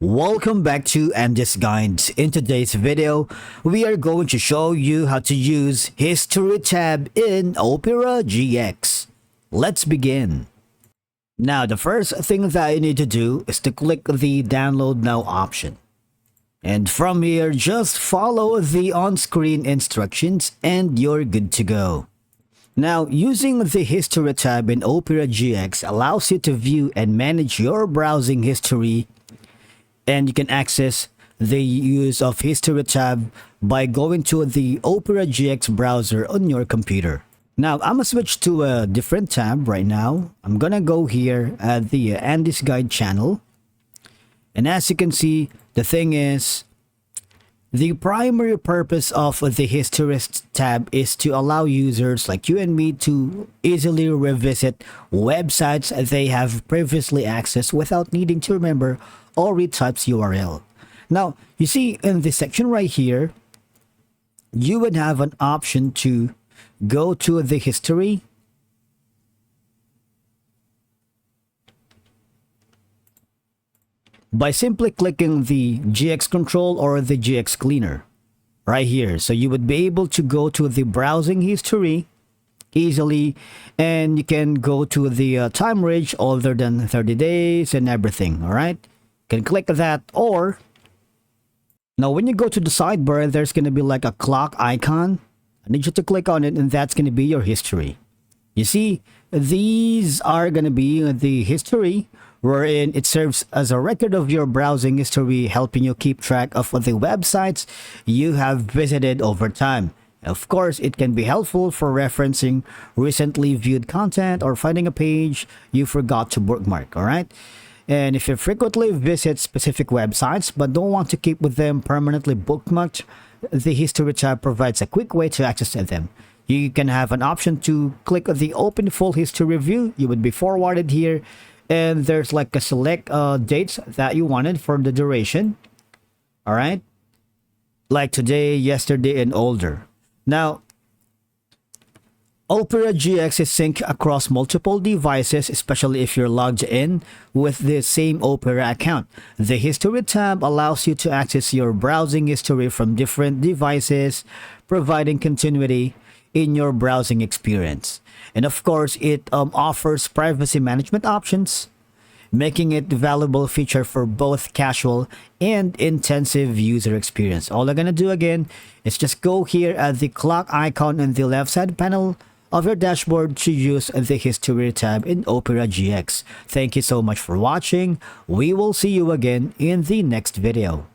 Welcome back to MD's Guides. In today's video, we are going to show you how to use History tab in Opera GX. Let's begin. Now, the first thing that you need to do is to click the Download Now option. And from here, just follow the on-screen instructions and you're good to go. Now, using the History tab in Opera GX allows you to view and manage your browsing history, and you can access the use of History tab by going to the Opera GX browser on your computer. Now, I'm gonna switch to a different tab right now. I'm gonna go here at the Andy's Guide channel. And as you can see, the thing is, the primary purpose of the History tab is to allow users like you and me to easily revisit websites they have previously accessed without needing to remember or retypes URL. Now, you see in this section right here, you would have an option to go to the history. By simply clicking the GX control or the GX cleaner right here. So you would be able to go to the browsing history easily, and you can go to the time range older than 30 days and everything. All right, you can click that. Or now when you go to the sidebar, there's going to be like a clock icon. I need you to click on it, and that's going to be your history. You see, these are going to be the history, wherein it serves as a record of your browsing history, helping you keep track of the websites you have visited over time. Of course, it can be helpful for referencing recently viewed content or finding a page you forgot to bookmark, alright? And if you frequently visit specific websites but don't want to keep with them permanently bookmarked, the History tab provides a quick way to access them. You can have an option to click the Open Full History View. You would be forwarded here, and there's like a select dates that you wanted for the duration. All right, like today, yesterday, and older. Now, Opera GX is synced across multiple devices, especially if you're logged in with the same Opera account. The History tab allows you to access your browsing history from different devices, providing continuity in your browsing experience. And of course, it offers privacy management options, making it a valuable feature for both casual and intensive user experience. All I'm gonna do again is just go here at the clock icon in the left side panel of your dashboard to use the History tab in Opera GX. Thank you so much for watching. We will see you again in the next video.